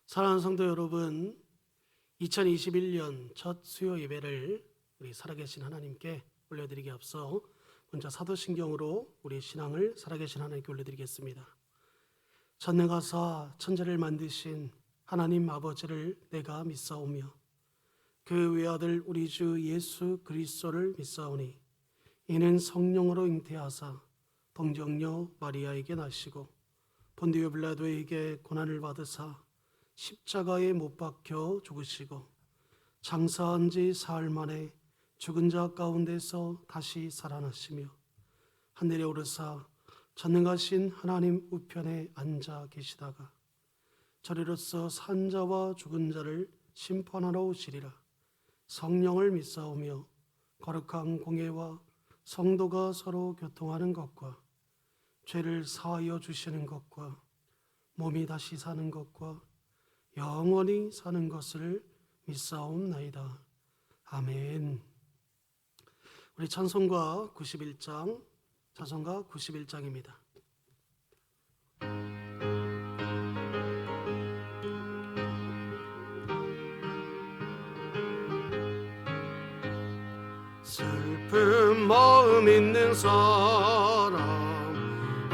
사랑하는 성도 여러분, 2021년 첫 수요 예배를 우리 살아계신 하나님께 올려드리기 앞서 먼저 사도신경으로 우리 신앙을 살아계신 하나님께 올려드리겠습니다. 전능하사 천지를 만드신 하나님 아버지를 내가 믿사오며 그 외아들 우리 주 예수 그리스도를 믿사오니 이는 성령으로 잉태하사 동정녀 마리아에게 나시고 본디오 빌라도에게 고난을 받으사 십자가에 못 박혀 죽으시고 장사한 지 사흘 만에 죽은 자 가운데서 다시 살아나시며 하늘에 오르사 전능하신 하나님 우편에 앉아 계시다가 저리로서 산 자와 죽은 자를 심판하러 오시리라. 성령을 믿사오며 거룩한 공예와 성도가 서로 교통하는 것과 죄를 사하여 주시는 것과 몸이 다시 사는 것과 영원히 사는 것을 믿사옵나이다. 아멘. 우리 찬송가 91장, 찬송가 91장입니다. 슬픈 마음 있는 사람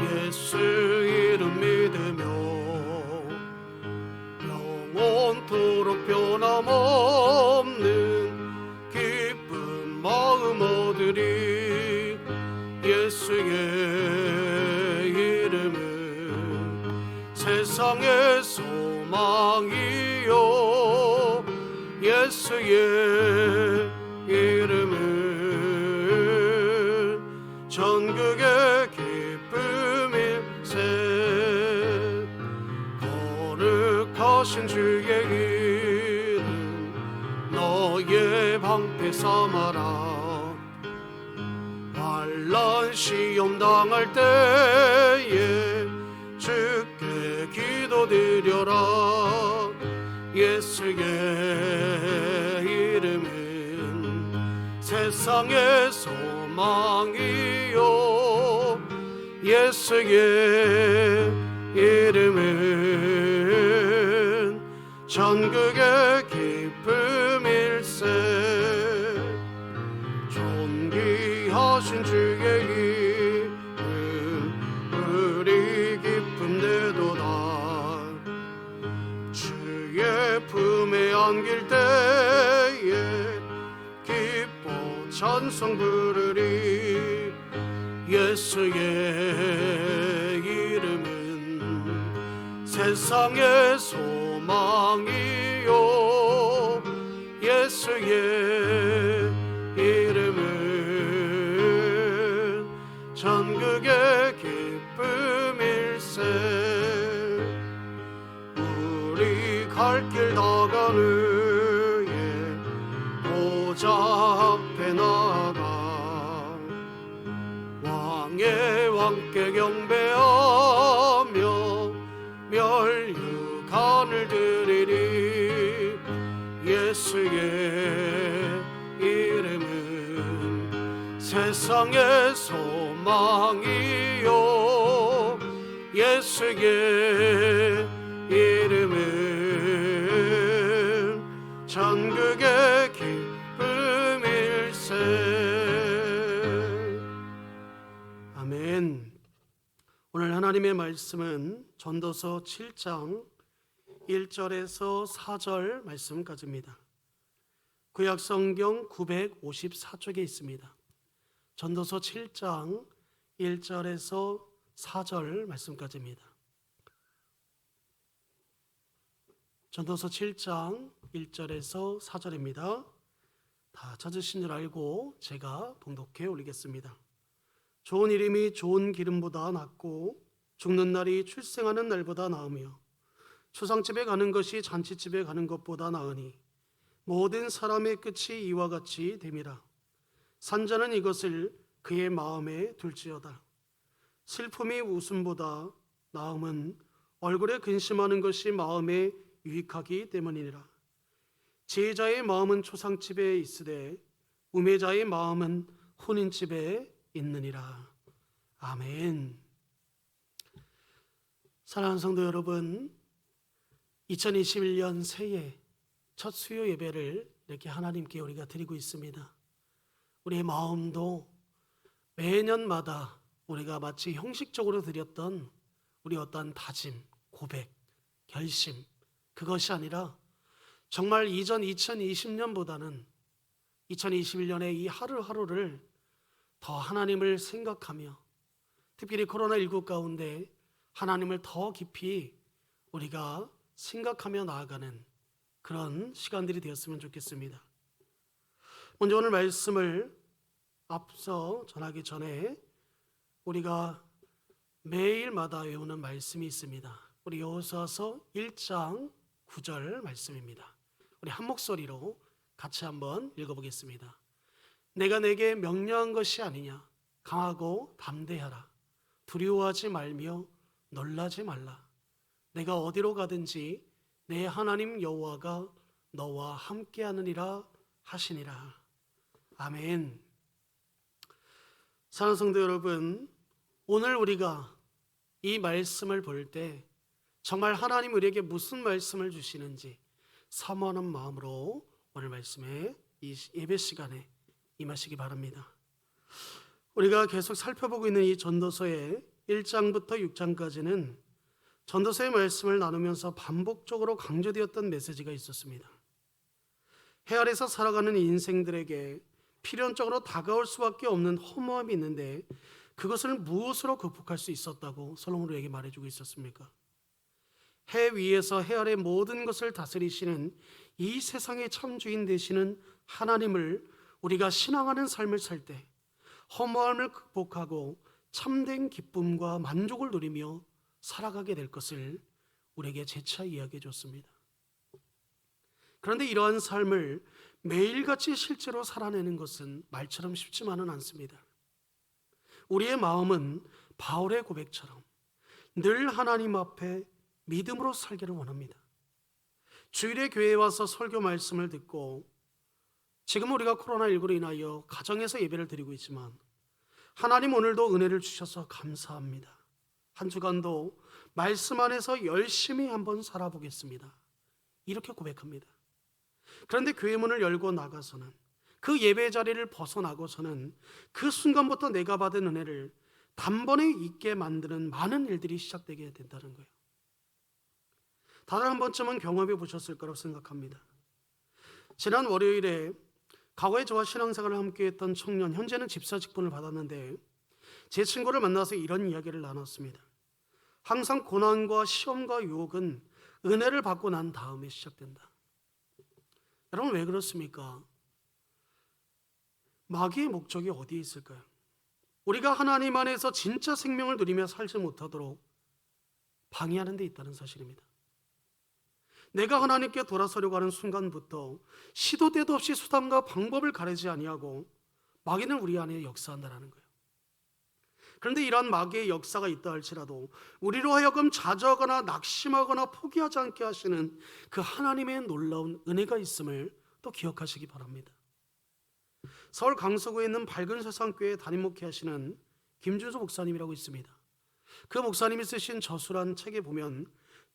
예수 이름 믿으며 영원토록 변함없는 기쁜 마음 얻으리. 예수의 이름은 세상의 소망이요 예수의 이름은 전국의 기쁨일세. 거룩하신 주의 이름 너의 방패 삼아라. 환난 시험 당할 때에 주께 기도드려라. 예수의 이름은 세상의 소망이요 예수의 이름은 전국의 기쁨일세. 존귀하신 주의 이름 우리 기쁨 되도다. 주의 품에 안길 때에 기뻐 찬송 부르리. 예수의 이름은 세상의 소망이요 예수의 이름은 전국의 기쁨일세. 우리 갈 길 다가는 보좌 앞에 나가 왕의 왕께 경배하며 멸류관을 드리리. 예수의 이름은 세상의 소망이요 예수의 이름은 전국의 기쁨일세. 아멘. 오늘 하나님의 말씀은 전도서 7장 1절에서 4절 말씀까지입니다. 구약성경 954쪽에 있습니다. 전도서 7장 1절에서 4절 말씀까지입니다. 전도서 7장 1절에서 4절입니다. 다 찾으신 줄 알고 제가 봉독해 올리겠습니다. 좋은 이름이 좋은 기름보다 낫고 죽는 날이 출생하는 날보다 나으며 초상집에 가는 것이 잔치집에 가는 것보다 나으니 모든 사람의 끝이 이와 같이 됨이라. 산자는 이것을 그의 마음에 둘지어다. 슬픔이 웃음보다 나음은 얼굴에 근심하는 것이 마음에 유익하기 때문이니라. 지혜자의 마음은 초상집에 있으되 우매자의 마음은 혼인집에 있느니라. 아멘. 사랑하는 성도 여러분, 2021년 새해 첫 수요 예배를 이렇게 하나님께 우리가 드리고 있습니다. 우리의 마음도 매년마다 우리가 마치 형식적으로 드렸던 우리 어떠한 다짐, 고백, 결심, 그것이 아니라 정말 이전 2020년보다는 2021년의 이 하루하루를 더 하나님을 생각하며 특별히 코로나19 가운데 하나님을 더 깊이 우리가 생각하며 나아가는 그런 시간들이 되었으면 좋겠습니다. 먼저 오늘 말씀을 앞서 전하기 전에 우리가 매일마다 외우는 말씀이 있습니다. 우리 여호수아서 1장 9절 말씀입니다. 우리 한 목소리로 같이 한번 읽어보겠습니다. 내가 내게 명령한 것이 아니냐. 강하고 담대하라. 두려워하지 말며 놀라지 말라. 내가 어디로 가든지 내 하나님 여호와가 너와 함께하느니라 하시니라. 아멘. 사랑하는 성도 여러분, 오늘 우리가 이 말씀을 볼 때 정말 하나님 우리에게 무슨 말씀을 주시는지 사모하는 마음으로 오늘 말씀에 이 예배 시간에 임하시기 바랍니다. 우리가 계속 살펴보고 있는 이 전도서의 1장부터 6장까지는 전도서의 말씀을 나누면서 반복적으로 강조되었던 메시지가 있었습니다. 해 아래서 살아가는 인생들에게 필연적으로 다가올 수밖에 없는 허무함이 있는데 그것을 무엇으로 극복할 수 있었다고 솔로몬 우리에게 말해주고 있었습니까? 해 위에서 해 아래 모든 것을 다스리시는 이 세상의 참주인 되시는 하나님을 우리가 신앙하는 삶을 살 때 허무함을 극복하고 참된 기쁨과 만족을 누리며 살아가게 될 것을 우리에게 재차 이야기해 줬습니다. 그런데 이러한 삶을 매일같이 실제로 살아내는 것은 말처럼 쉽지만은 않습니다. 우리의 마음은 바울의 고백처럼 늘 하나님 앞에 믿음으로 살기를 원합니다. 주일에 교회에 와서 설교 말씀을 듣고 지금 우리가 코로나19로 인하여 가정에서 예배를 드리고 있지만 하나님 오늘도 은혜를 주셔서 감사합니다. 한 주간도 말씀 안에서 열심히 한번 살아보겠습니다. 이렇게 고백합니다. 그런데 교회 문을 열고 나가서는 그 예배 자리를 벗어나고서는 그 순간부터 내가 받은 은혜를 단번에 잊게 만드는 많은 일들이 시작되게 된다는 거예요. 다들 한 번쯤은 경험해 보셨을 거라고 생각합니다. 지난 월요일에 과거에 저와 신앙생활을 함께 했던 청년, 현재는 집사 직분을 받았는데 제 친구를 만나서 이런 이야기를 나눴습니다. 항상 고난과 시험과 유혹은 은혜를 받고 난 다음에 시작된다. 여러분 왜 그렇습니까? 마귀의 목적이 어디에 있을까요? 우리가 하나님 안에서 진짜 생명을 누리며 살지 못하도록 방해하는 데 있다는 사실입니다. 내가 하나님께 돌아서려고 하는 순간부터 시도 때도 없이 수단과 방법을 가리지 아니하고 마귀는 우리 안에 역사한다는 거예요. 그런데 이러한 마귀의 역사가 있다 할지라도 우리로 하여금 좌절하거나 낙심하거나 포기하지 않게 하시는 그 하나님의 놀라운 은혜가 있음을 또 기억하시기 바랍니다. 서울 강서구에 있는 밝은 세상교회 담임 목회하시는 김준수 목사님이라고 있습니다. 그 목사님이 쓰신 저수란 책에 보면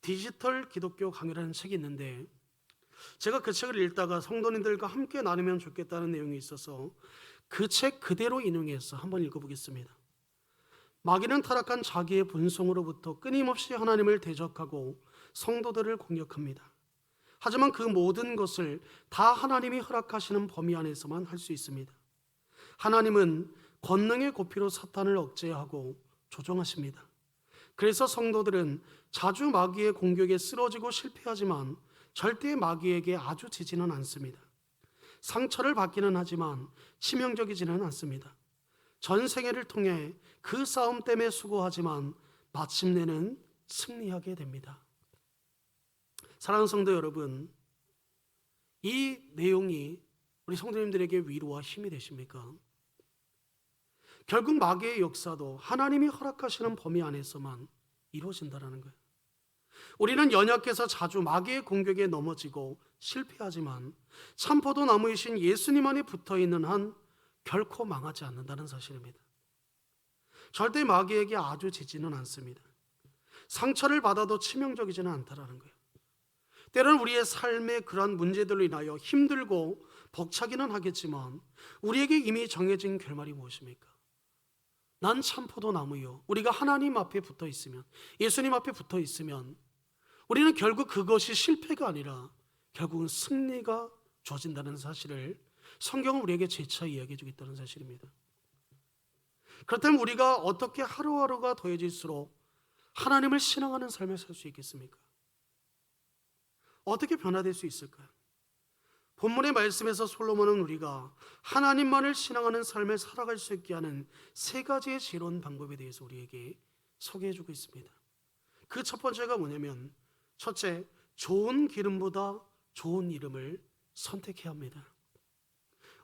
디지털 기독교 강요라는 책이 있는데 제가 그 책을 읽다가 성도님들과 함께 나누면 좋겠다는 내용이 있어서 그 책 그대로 인용해서 한번 읽어보겠습니다. 마귀는 타락한 자기의 본성으로부터 끊임없이 하나님을 대적하고 성도들을 공격합니다. 하지만 그 모든 것을 다 하나님이 허락하시는 범위 안에서만 할 수 있습니다. 하나님은 권능의 고피로 사탄을 억제하고 조종하십니다. 그래서 성도들은 자주 마귀의 공격에 쓰러지고 실패하지만 절대 마귀에게 아주 지지는 않습니다. 상처를 받기는 하지만 치명적이지는 않습니다. 전 생애를 통해 그 싸움 때문에 수고하지만 마침내는 승리하게 됩니다. 사랑하는 성도 여러분, 이 내용이 우리 성도님들에게 위로와 힘이 되십니까? 결국 마귀의 역사도 하나님이 허락하시는 범위 안에서만 이루어진다는 거예요. 우리는 연약해서 자주 마귀의 공격에 넘어지고 실패하지만 참포도 나무이신 예수님 안에 붙어있는 한 결코 망하지 않는다는 사실입니다. 절대 마귀에게 아주 지지는 않습니다. 상처를 받아도 치명적이지는 않다라는 거예요. 때로는 우리의 삶의 그러한 문제들로 인하여 힘들고 벅차기는 하겠지만 우리에게 이미 정해진 결말이 무엇입니까? 난 참포도 나무요. 우리가 하나님 앞에 붙어 있으면, 예수님 앞에 붙어 있으면 우리는 결국 그것이 실패가 아니라 결국은 승리가 주어진다는 사실을 성경은 우리에게 재차 이야기해 주고 있다는 사실입니다. 그렇다면 우리가 어떻게 하루하루가 더해질수록 하나님을 신앙하는 삶을 살 수 있겠습니까? 어떻게 변화될 수 있을까요? 본문의 말씀에서 솔로몬은 우리가 하나님만을 신앙하는 삶을 살아갈 수 있게 하는 세 가지의 지혜로운 방법에 대해서 우리에게 소개해 주고 있습니다. 그 첫 번째가 뭐냐면, 첫째, 좋은 기름보다 좋은 이름을 선택해야 합니다.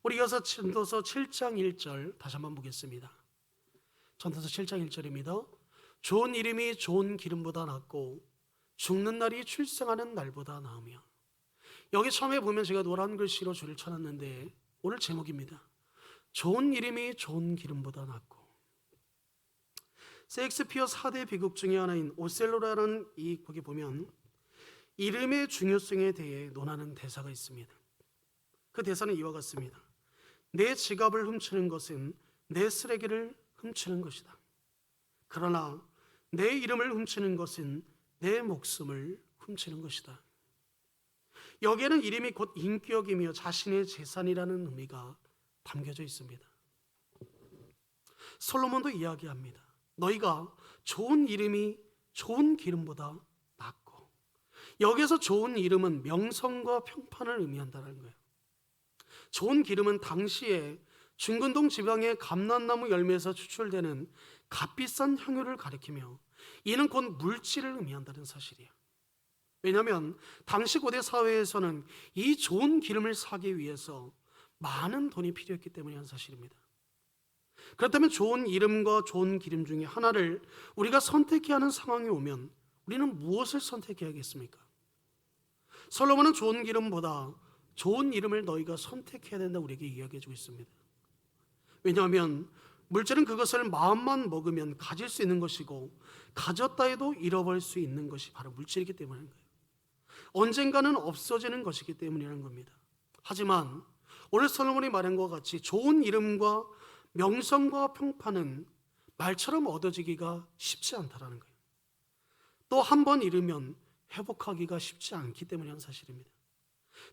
우리 이어서 전도서 7장 1절 다시 한번 보겠습니다. 전도서 7장 1절입니다. 좋은 이름이 좋은 기름보다 낫고 죽는 날이 출생하는 날보다 나으며. 여기 처음에 보면 제가 노란 글씨로 줄을 쳐놨는데 오늘 제목입니다. 좋은 이름이 좋은 기름보다 낫고. 셰익스피어 4대 비극 중에 하나인 오셀로라는 이 거기 보면 이름의 중요성에 대해 논하는 대사가 있습니다. 그 대사는 이와 같습니다. 내 지갑을 훔치는 것은 내 쓰레기를 훔치는 것이다. 그러나 내 이름을 훔치는 것은 내 목숨을 훔치는 것이다. 여기에는 이름이 곧 인격이며 자신의 재산이라는 의미가 담겨져 있습니다. 솔로몬도 이야기합니다. 너희가 좋은 이름이 좋은 기름보다 낫고. 여기서 좋은 이름은 명성과 평판을 의미한다는 거예요. 좋은 기름은 당시에 중근동 지방의 감람나무 열매에서 추출되는 값비싼 향유를 가리키며 이는 곧 물질을 의미한다는 사실이에요. 왜냐하면 당시 고대 사회에서는 이 좋은 기름을 사기 위해서 많은 돈이 필요했기 때문이라는 사실입니다. 그렇다면 좋은 이름과 좋은 기름 중에 하나를 우리가 선택해야 하는 상황이 오면 우리는 무엇을 선택해야겠습니까? 솔로몬은 좋은 기름보다 좋은 이름을 너희가 선택해야 된다 우리에게 이야기해 주고 있습니다. 왜냐하면 물질은 그것을 마음만 먹으면 가질 수 있는 것이고 가졌다 해도 잃어버릴 수 있는 것이 바로 물질이기 때문인 거예요. 언젠가는 없어지는 것이기 때문이라는 겁니다. 하지만 오늘 솔로몬이 말한 것 같이 좋은 이름과 명성과 평판은 말처럼 얻어지기가 쉽지 않다라는 거예요. 또 한 번 잃으면 회복하기가 쉽지 않기 때문이라는 사실입니다.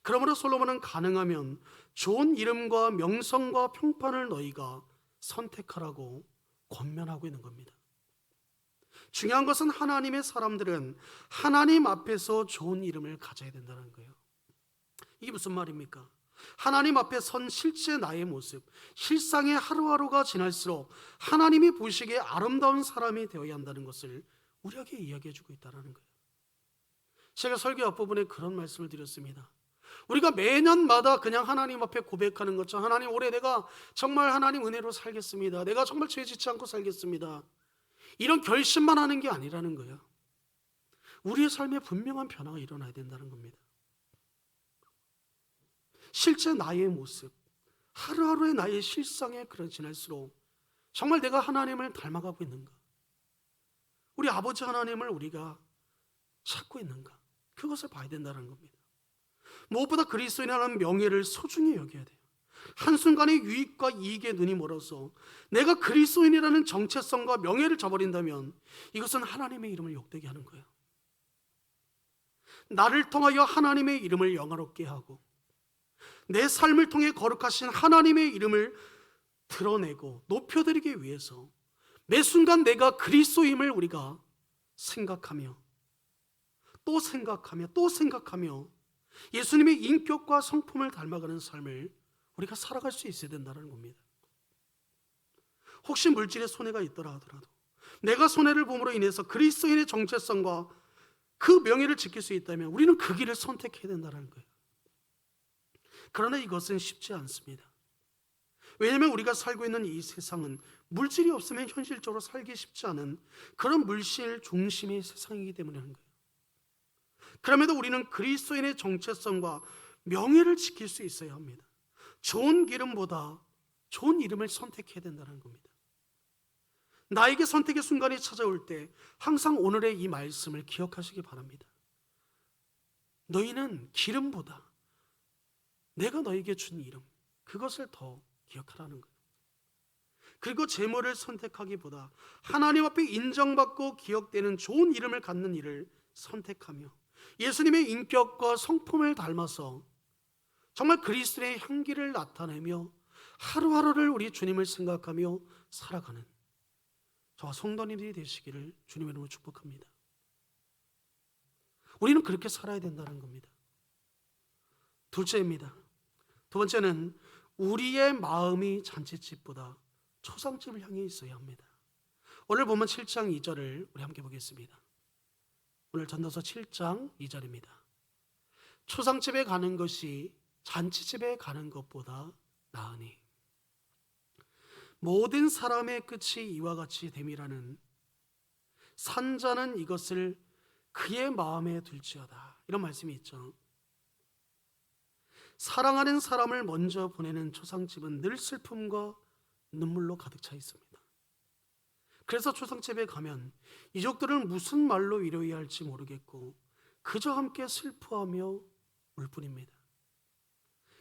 그러므로 솔로몬은 가능하면 좋은 이름과 명성과 평판을 너희가 선택하라고 권면하고 있는 겁니다. 중요한 것은 하나님의 사람들은 하나님 앞에서 좋은 이름을 가져야 된다는 거예요. 이게 무슨 말입니까? 하나님 앞에 선 실제 나의 모습, 실상의 하루하루가 지날수록 하나님이 보시기에 아름다운 사람이 되어야 한다는 것을 우리에게 이야기해 주고 있다는 거예요. 제가 설교 앞부분에 그런 말씀을 드렸습니다. 우리가 매년마다 그냥 하나님 앞에 고백하는 것처럼 하나님 올해 내가 정말 하나님 은혜로 살겠습니다. 내가 정말 죄 짓지 않고 살겠습니다. 이런 결심만 하는 게 아니라는 거예요. 우리의 삶에 분명한 변화가 일어나야 된다는 겁니다. 실제 나의 모습, 하루하루의 나의 실상에 그런 지날수록 정말 내가 하나님을 닮아가고 있는가? 우리 아버지 하나님을 우리가 찾고 있는가? 그것을 봐야 된다는 겁니다. 무엇보다 그리스도인이라는 명예를 소중히 여겨야 돼요. 한순간의 유익과 이익에 눈이 멀어서 내가 그리스도인이라는 정체성과 명예를 저버린다면 이것은 하나님의 이름을 욕되게 하는 거예요. 나를 통하여 하나님의 이름을 영화롭게 하고 내 삶을 통해 거룩하신 하나님의 이름을 드러내고 높여드리기 위해서 매 순간 내가 그리스도임을 우리가 생각하며 또 생각하며 또 생각하며 예수님의 인격과 성품을 닮아가는 삶을 우리가 살아갈 수 있어야 된다는 겁니다. 혹시 물질에 손해가 있더라 하더라도 내가 손해를 봄으로 인해서 그리스도인의 정체성과 그 명예를 지킬 수 있다면 우리는 그 길을 선택해야 된다는 거예요. 그러나 이것은 쉽지 않습니다. 왜냐하면 우리가 살고 있는 이 세상은 물질이 없으면 현실적으로 살기 쉽지 않은 그런 물질 중심의 세상이기 때문이라는 거예요. 그럼에도 우리는 그리스도인의 정체성과 명예를 지킬 수 있어야 합니다. 좋은 기름보다 좋은 이름을 선택해야 된다는 겁니다. 나에게 선택의 순간이 찾아올 때 항상 오늘의 이 말씀을 기억하시기 바랍니다. 너희는 기름보다 내가 너에게 준 이름, 그것을 더 기억하라는 거예요. 그리고 제물을 선택하기보다 하나님 앞에 인정받고 기억되는 좋은 이름을 갖는 일을 선택하며 예수님의 인격과 성품을 닮아서 정말 그리스도의 향기를 나타내며 하루하루를 우리 주님을 생각하며 살아가는 저와 성도님들이 되시기를 주님의 이름으로 축복합니다. 우리는 그렇게 살아야 된다는 겁니다. 둘째입니다. 두 번째는 우리의 마음이 잔치집보다 초상집을 향해 있어야 합니다. 오늘 본문 7장 2절을 우리 함께 보겠습니다. 오늘 전도서 7장 2절입니다. 초상집에 가는 것이 잔치집에 가는 것보다 나으니 모든 사람의 끝이 이와 같이 됨이라는 산자는 이것을 그의 마음에 둘지어다. 이런 말씀이 있죠. 사랑하는 사람을 먼저 보내는 초상집은 늘 슬픔과 눈물로 가득 차 있습니다. 그래서 초상집에 가면 이족들은 무슨 말로 위로해야 할지 모르겠고 그저 함께 슬퍼하며 울 뿐입니다.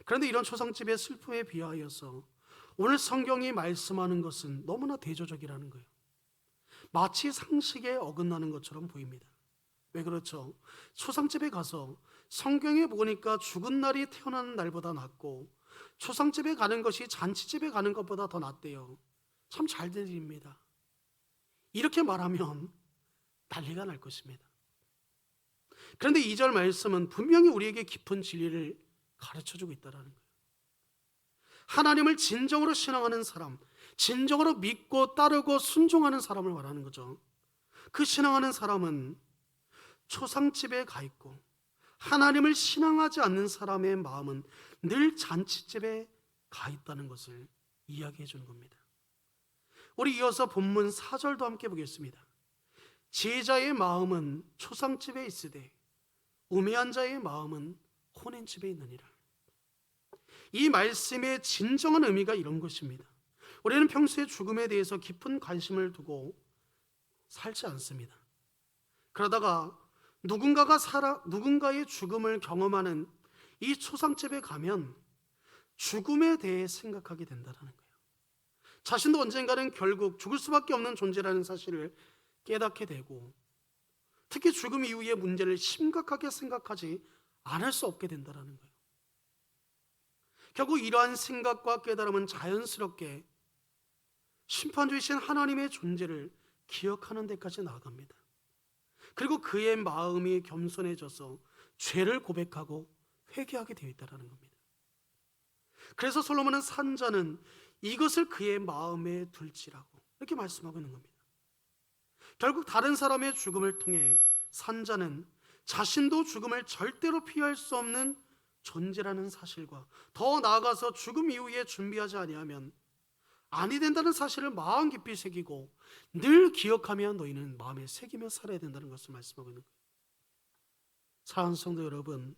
그런데 이런 초상집의 슬픔에 비하여서 오늘 성경이 말씀하는 것은 너무나 대조적이라는 거예요. 마치 상식에 어긋나는 것처럼 보입니다. 왜 그렇죠? 초상집에 가서 성경에 보니까 죽은 날이 태어나는 날보다 낫고 초상집에 가는 것이 잔치집에 가는 것보다 더 낫대요. 참 잘 된 일입니다. 이렇게 말하면 난리가 날 것입니다. 그런데 2절 말씀은 분명히 우리에게 깊은 진리를 가르쳐주고 있다는 거예요. 하나님을 진정으로 신앙하는 사람, 진정으로 믿고 따르고 순종하는 사람을 말하는 거죠. 그 신앙하는 사람은 초상집에 가 있고 하나님을 신앙하지 않는 사람의 마음은 늘 잔치집에 가 있다는 것을 이야기해 주는 겁니다. 우리 이어서 본문 4절도 함께 보겠습니다. 제자의 마음은 초상집에 있으되 우매한 자의 마음은 혼인집에 있느니라. 이 말씀의 진정한 의미가 이런 것입니다. 우리는 평소에 죽음에 대해서 깊은 관심을 두고 살지 않습니다. 그러다가 누군가의 죽음을 경험하는 이 초상집에 가면 죽음에 대해 생각하게 된다는 거예요. 자신도 언젠가는 결국 죽을 수밖에 없는 존재라는 사실을 깨닫게 되고 특히 죽음 이후의 문제를 심각하게 생각하지 않을 수 없게 된다는 거예요. 결국 이러한 생각과 깨달음은 자연스럽게 심판주이신 하나님의 존재를 기억하는 데까지 나아갑니다. 그리고 그의 마음이 겸손해져서 죄를 고백하고 회개하게 되어 있다는 겁니다. 그래서 솔로몬은 산자는 이것을 그의 마음에 둘지라고 이렇게 말씀하고 있는 겁니다. 결국 다른 사람의 죽음을 통해 산자는 자신도 죽음을 절대로 피할 수 없는 존재라는 사실과 더 나아가서 죽음 이후에 준비하지 아니하면 아니 된다는 사실을 마음 깊이 새기고 늘 기억하며 너희는 마음에 새기며 살아야 된다는 것을 말씀하고 있는 거예요. 사랑하는 성도 여러분,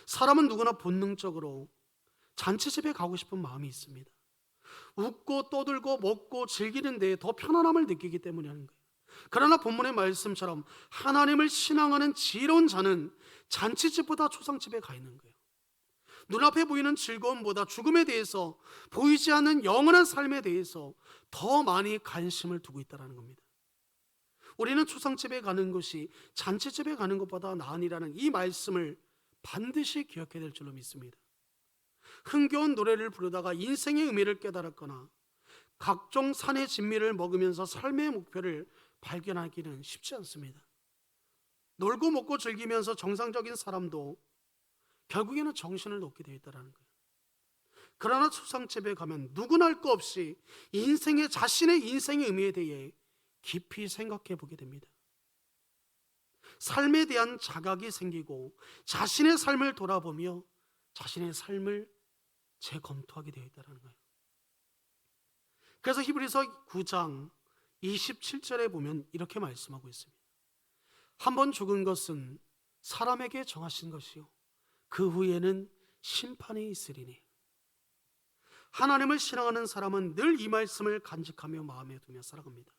사람은 누구나 본능적으로 잔치집에 가고 싶은 마음이 있습니다. 웃고 떠들고 먹고 즐기는 데에 더 편안함을 느끼기 때문에 하는 거예요. 그러나 본문의 말씀처럼 하나님을 신앙하는 지혜로운 자는 잔치집보다 초상집에 가 있는 거예요. 눈앞에 보이는 즐거움보다 죽음에 대해서, 보이지 않는 영원한 삶에 대해서 더 많이 관심을 두고 있다는 겁니다. 우리는 초상집에 가는 것이 잔치집에 가는 것보다 나으니라는 이 말씀을 반드시 기억해야 될 줄로 믿습니다. 흥겨운 노래를 부르다가 인생의 의미를 깨달았거나 각종 산의 진미를 먹으면서 삶의 목표를 발견하기는 쉽지 않습니다. 놀고 먹고 즐기면서 정상적인 사람도 결국에는 정신을 놓게 되어 있다는 거예요. 그러나 초상집에 가면 누구나 할 거 없이 자신의 인생의 의미에 대해 깊이 생각해 보게 됩니다. 삶에 대한 자각이 생기고 자신의 삶을 돌아보며 자신의 삶을 재검토하게 되어 있다는 거예요. 그래서 히브리서 9장 27절에 보면 이렇게 말씀하고 있습니다. 한 번 죽은 것은 사람에게 정하신 것이요 그 후에는 심판이 있으리니. 하나님을 신앙하는 사람은 늘 이 말씀을 간직하며 마음에 두며 살아갑니다.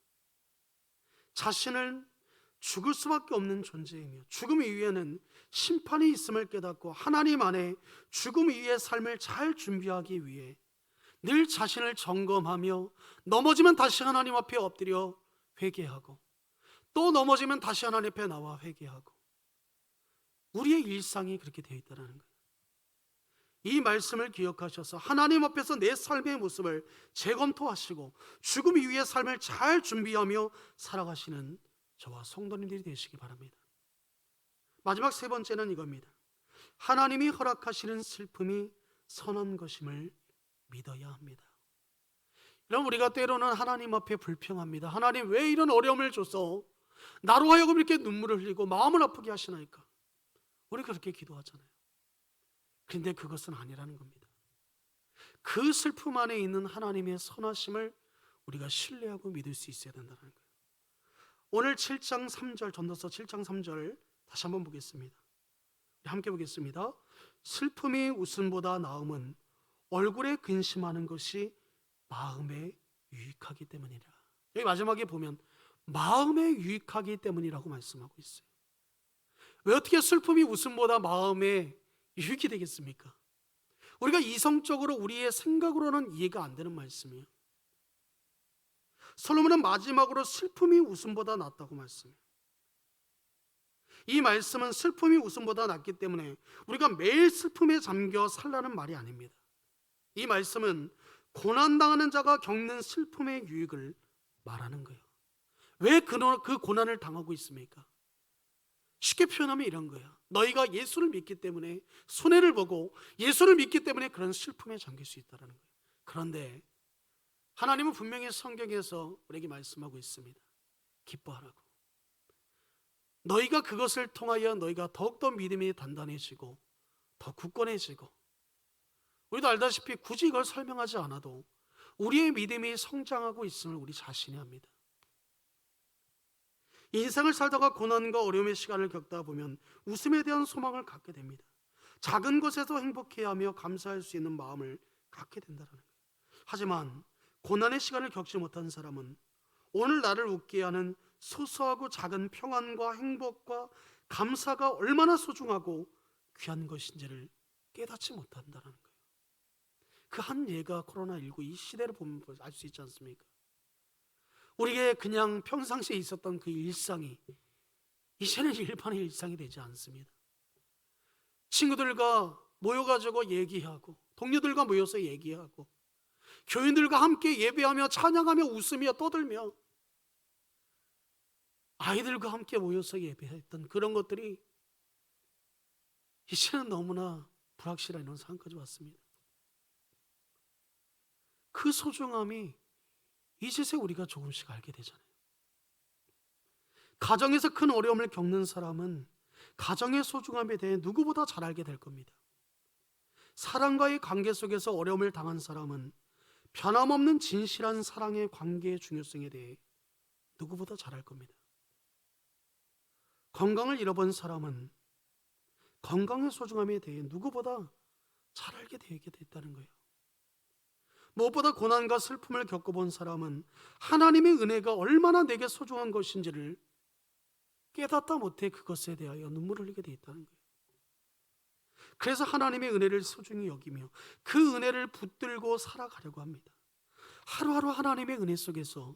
자신을 죽을 수밖에 없는 존재이며 죽음 이후에는 심판이 있음을 깨닫고 하나님 안에 죽음 이후의 삶을 잘 준비하기 위해 늘 자신을 점검하며 넘어지면 다시 하나님 앞에 엎드려 회개하고 또 넘어지면 다시 하나님 앞에 나와 회개하고 우리의 일상이 그렇게 되어 있다는 거예요. 이 말씀을 기억하셔서 하나님 앞에서 내 삶의 모습을 재검토하시고 죽음 이후의 삶을 잘 준비하며 살아가시는 저와 성도님들이 되시기 바랍니다. 마지막 세 번째는 이겁니다. 하나님이 허락하시는 슬픔이 선한 것임을 믿어야 합니다. 여러분, 우리가 때로는 하나님 앞에 불평합니다. 하나님, 왜 이런 어려움을 줘서 나로 하여금 이렇게 눈물을 흘리고 마음을 아프게 하시나이까? 우리 그렇게 기도하잖아요. 그런데 그것은 아니라는 겁니다. 그 슬픔 안에 있는 하나님의 선하심을 우리가 신뢰하고 믿을 수 있어야 된다는 거예요. 오늘 7장 3절, 전도서 7장 3절 다시 한번 보겠습니다. 함께 보겠습니다. 슬픔이 웃음보다 나음은 얼굴에 근심하는 것이 마음에 유익하기 때문이라. 여기 마지막에 보면 마음에 유익하기 때문이라고 말씀하고 있어요. 왜 어떻게 슬픔이 웃음보다 마음에 유익이 되겠습니까? 우리가 이성적으로 우리의 생각으로는 이해가 안 되는 말씀이에요. 솔로몬은 마지막으로 슬픔이 웃음보다 낫다고 말씀해요. 이 말씀은 슬픔이 웃음보다 낫기 때문에 우리가 매일 슬픔에 잠겨 살라는 말이 아닙니다. 이 말씀은 고난당하는 자가 겪는 슬픔의 유익을 말하는 거예요. 왜 그 고난을 당하고 있습니까? 쉽게 표현하면 이런 거예요. 너희가 예수를 믿기 때문에 손해를 보고 예수를 믿기 때문에 그런 슬픔에 잠길 수 있다는 거예요. 그런데 하나님은 분명히 성경에서 우리에게 말씀하고 있습니다. 기뻐하라고. 너희가 그것을 통하여 너희가 더욱더 믿음이 단단해지고 더 굳건해지고, 우리도 알다시피 굳이 이걸 설명하지 않아도 우리의 믿음이 성장하고 있음을 우리 자신이 합니다. 인생을 살다가 고난과 어려움의 시간을 겪다 보면 웃음에 대한 소망을 갖게 됩니다. 작은 것에서 행복해야 하며 감사할 수 있는 마음을 갖게 된다는 거예요. 하지만 고난의 시간을 겪지 못한 사람은 오늘 나를 웃게 하는 소소하고 작은 평안과 행복과 감사가 얼마나 소중하고 귀한 것인지를 깨닫지 못한다는 거예요. 그 한 예가 코로나19 이 시대를 보면 알 수 있지 않습니까? 우리에게 그냥 평상시에 있었던 그 일상이 이제는 일반의 일상이 되지 않습니다. 친구들과 모여가지고 얘기하고, 동료들과 모여서 얘기하고, 교인들과 함께 예배하며 찬양하며 웃으며 떠들며 아이들과 함께 모여서 예배했던 그런 것들이 이제는 너무나 불확실한 이런 상황까지 왔습니다. 그 소중함이 이제서 우리가 조금씩 알게 되잖아요. 가정에서 큰 어려움을 겪는 사람은 가정의 소중함에 대해 누구보다 잘 알게 될 겁니다. 사랑과의 관계 속에서 어려움을 당한 사람은 변함없는 진실한 사랑의 관계의 중요성에 대해 누구보다 잘 알 겁니다. 건강을 잃어본 사람은 건강의 소중함에 대해 누구보다 잘 알게 되게 됐다는 거예요. 무엇보다 고난과 슬픔을 겪어본 사람은 하나님의 은혜가 얼마나 내게 소중한 것인지를 깨닫다 못해 그것에 대하여 눈물을 흘리게 되어 있다는 거예요. 그래서 하나님의 은혜를 소중히 여기며 그 은혜를 붙들고 살아가려고 합니다. 하루하루 하나님의 은혜 속에서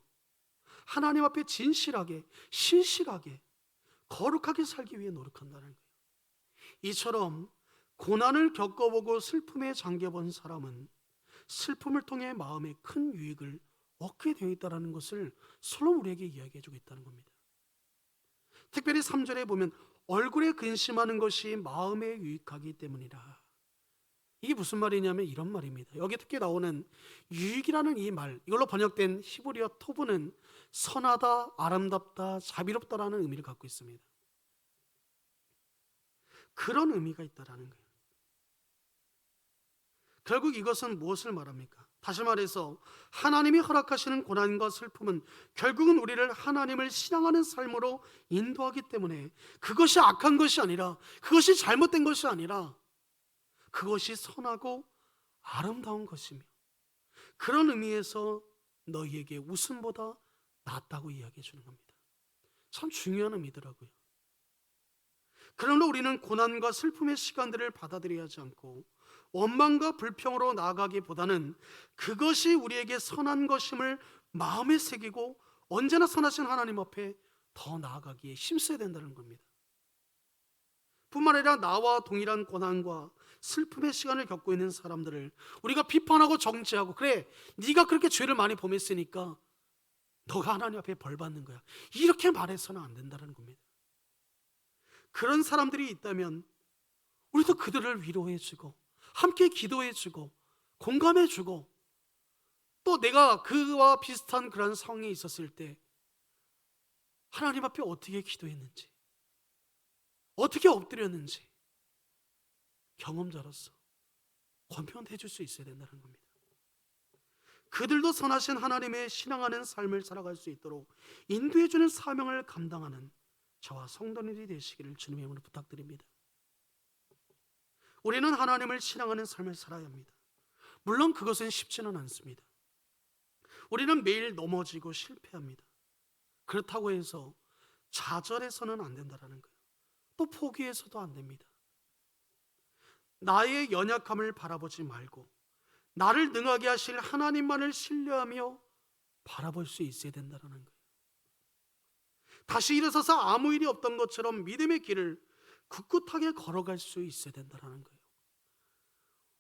하나님 앞에 진실하게, 신실하게, 거룩하게 살기 위해 노력한다는 거예요. 이처럼 고난을 겪어보고 슬픔에 잠겨본 사람은 슬픔을 통해 마음에 큰 유익을 얻게 되어 있다는 것을 서로 우리에게 이야기해 주고 있다는 겁니다. 특별히 3절에 보면 얼굴에 근심하는 것이 마음에 유익하기 때문이라. 이게 무슨 말이냐면 이런 말입니다. 여기 특히 나오는 유익이라는 이 말, 이걸로 번역된 히브리어 토브는 선하다, 아름답다, 자비롭다라는 의미를 갖고 있습니다. 그런 의미가 있다라는 거예요. 결국 이것은 무엇을 말합니까? 다시 말해서 하나님이 허락하시는 고난과 슬픔은 결국은 우리를 하나님을 신앙하는 삶으로 인도하기 때문에 그것이 악한 것이 아니라, 그것이 잘못된 것이 아니라 그것이 선하고 아름다운 것이며, 그런 의미에서 너희에게 웃음보다 낫다고 이야기해 주는 겁니다. 참 중요한 의미더라고요. 그러나 우리는 고난과 슬픔의 시간들을 받아들여야 하지 않고 원망과 불평으로 나아가기보다는 그것이 우리에게 선한 것임을 마음에 새기고 언제나 선하신 하나님 앞에 더 나아가기에 힘써야 된다는 겁니다. 뿐만 아니라 나와 동일한 고난과 슬픔의 시간을 겪고 있는 사람들을 우리가 비판하고 정죄하고, 그래 네가 그렇게 죄를 많이 범했으니까 너가 하나님 앞에 벌 받는 거야, 이렇게 말해서는 안 된다는 겁니다. 그런 사람들이 있다면 우리도 그들을 위로해주고 함께 기도해주고 공감해주고, 또 내가 그와 비슷한 그런 상황에 있었을 때 하나님 앞에 어떻게 기도했는지, 어떻게 엎드렸는지 경험자로서 권면해 줄 수 있어야 된다는 겁니다. 그들도 선하신 하나님의 신앙하는 삶을 살아갈 수 있도록 인도해 주는 사명을 감당하는 저와 성도님들이 되시기를 주님의 이름으로 부탁드립니다. 우리는 하나님을 신앙하는 삶을 살아야 합니다. 물론 그것은 쉽지는 않습니다. 우리는 매일 넘어지고 실패합니다. 그렇다고 해서 좌절해서는 안 된다는 거예요. 또 포기해서도 안 됩니다. 나의 연약함을 바라보지 말고 나를 능하게 하실 하나님만을 신뢰하며 바라볼 수 있어야 된다는 거예요. 다시 일어서서 아무 일이 없던 것처럼 믿음의 길을 굳굳하게 걸어갈 수 있어야 된다는 거예요.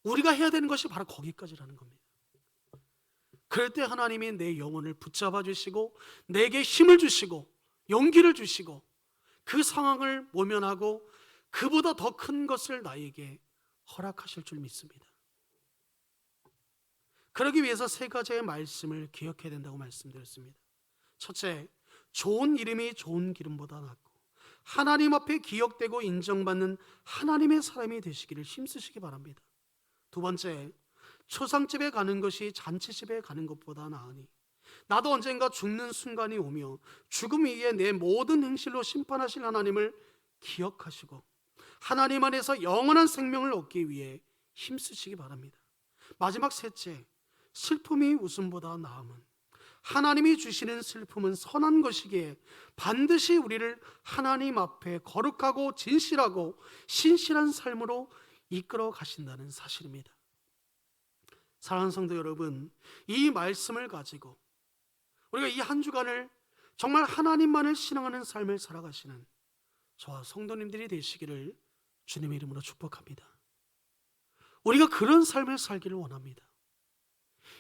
우리가 해야 되는 것이 바로 거기까지라는 겁니다. 그럴 때 하나님이 내 영혼을 붙잡아 주시고 내게 힘을 주시고 용기를 주시고 그 상황을 모면하고 그보다 더 큰 것을 나에게 허락하실 줄 믿습니다. 그러기 위해서 세 가지의 말씀을 기억해야 된다고 말씀드렸습니다. 첫째, 좋은 이름이 좋은 기름보다 낫고 하나님 앞에 기억되고 인정받는 하나님의 사람이 되시기를 힘쓰시기 바랍니다. 두 번째, 초상집에 가는 것이 잔치집에 가는 것보다 나으니 나도 언젠가 죽는 순간이 오며 죽음 위에 내 모든 행실로 심판하실 하나님을 기억하시고 하나님 안에서 영원한 생명을 얻기 위해 힘쓰시기 바랍니다. 마지막 셋째, 슬픔이 웃음보다 나음은 하나님이 주시는 슬픔은 선한 것이기에 반드시 우리를 하나님 앞에 거룩하고 진실하고 신실한 삶으로 이끌어 가신다는 사실입니다. 사랑하는 성도 여러분, 이 말씀을 가지고 우리가 이 한 주간을 정말 하나님만을 신앙하는 삶을 살아가시는 저와 성도님들이 되시기를 주님의 이름으로 축복합니다. 우리가 그런 삶을 살기를 원합니다.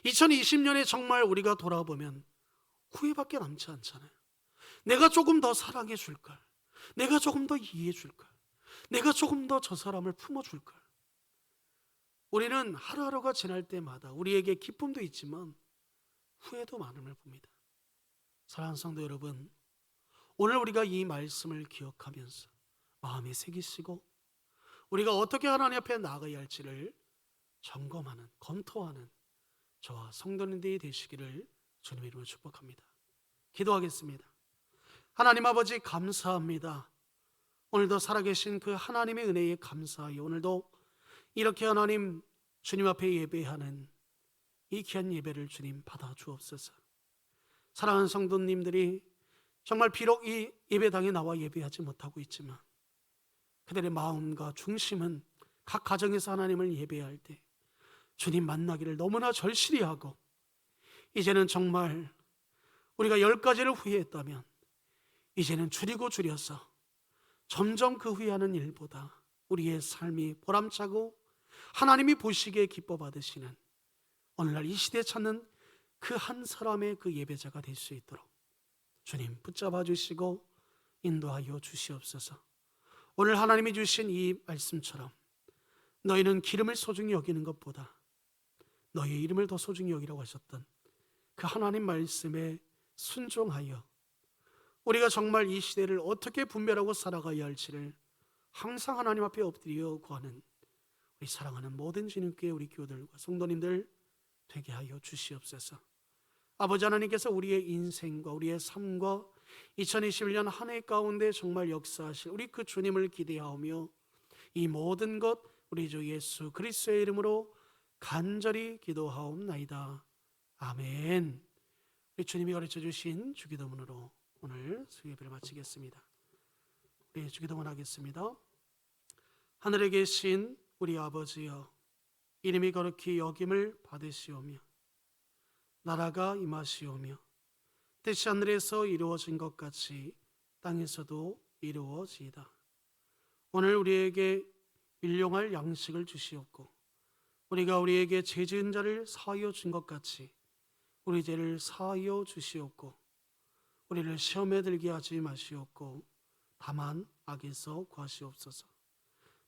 2020년에 정말 우리가 돌아보면 후회밖에 남지 않잖아요. 내가 조금 더 사랑해 줄걸, 내가 조금 더 이해해 줄걸, 내가 조금 더 저 사람을 품어줄걸. 우리는 하루하루가 지날 때마다 우리에게 기쁨도 있지만 후회도 많음을 봅니다. 사랑하는 성도 여러분, 오늘 우리가 이 말씀을 기억하면서 마음에 새기시고 우리가 어떻게 하나님 앞에 나아가야 할지를 점검하는, 검토하는 저와 성도님들이 되시기를 주님의 이름으로 축복합니다. 기도하겠습니다. 하나님 아버지, 감사합니다. 오늘도 살아계신 그 하나님의 은혜에 감사하여 오늘도 이렇게 하나님 주님 앞에 예배하는 이 귀한 예배를 주님 받아 주옵소서. 사랑하는 성도님들이 정말 비록 이 예배당에 나와 예배하지 못하고 있지만 그들의 마음과 중심은 각 가정에서 하나님을 예배할 때 주님 만나기를 너무나 절실히 하고, 이제는 정말 우리가 10가지를 후회했다면 이제는 줄이고 줄여서 점점 그 후회하는 일보다 우리의 삶이 보람차고 하나님이 보시기에 기뻐 받으시는 오늘날 이 시대에 찾는 그 한 사람의 그 예배자가 될 수 있도록 주님 붙잡아 주시고 인도하여 주시옵소서. 오늘 하나님이 주신 이 말씀처럼 너희는 기름을 소중히 여기는 것보다 너희의 이름을 더 소중히 여기라고 하셨던 그 하나님 말씀에 순종하여 우리가 정말 이 시대를 어떻게 분별하고 살아가야 할지를 항상 하나님 앞에 엎드려 구하는 우리 사랑하는 모든 주님께 우리 교우들과 성도님들 되게 하여 주시옵소서. 아버지 하나님께서 우리의 인생과 우리의 삶과 2021년 한 해 가운데 정말 역사하실 우리 그 주님을 기대하며 이 모든 것 우리 주 예수 그리스도의 이름으로 간절히 기도하옵나이다. 아멘. 우리 주님이 가르쳐 주신 주기도문으로 오늘 수요예배를 마치겠습니다. 우리 주기도문 하겠습니다. 하늘에 계신 우리 아버지여, 이름이 거룩히 여김을 받으시오며 나라가 임하시오며 뜻이 하늘에서 이루어진 것 같이 땅에서도 이루어지이다. 오늘 우리에게 일용할 양식을 주시옵고 우리가 우리에게 죄 지은 자를 사하여 준 것 같이 우리 죄를 사하여 주시옵고 우리를 시험에 들게 하지 마시옵고 다만 악에서 구하시옵소서.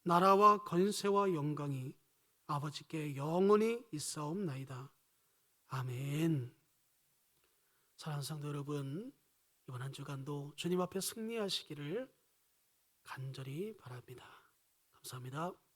나라와 권세와 영광이 아버지께 영원히 있사옵나이다. 아멘. 사랑하는 성도 여러분, 이번 한 주간도 주님 앞에 승리하시기를 간절히 바랍니다. 감사합니다.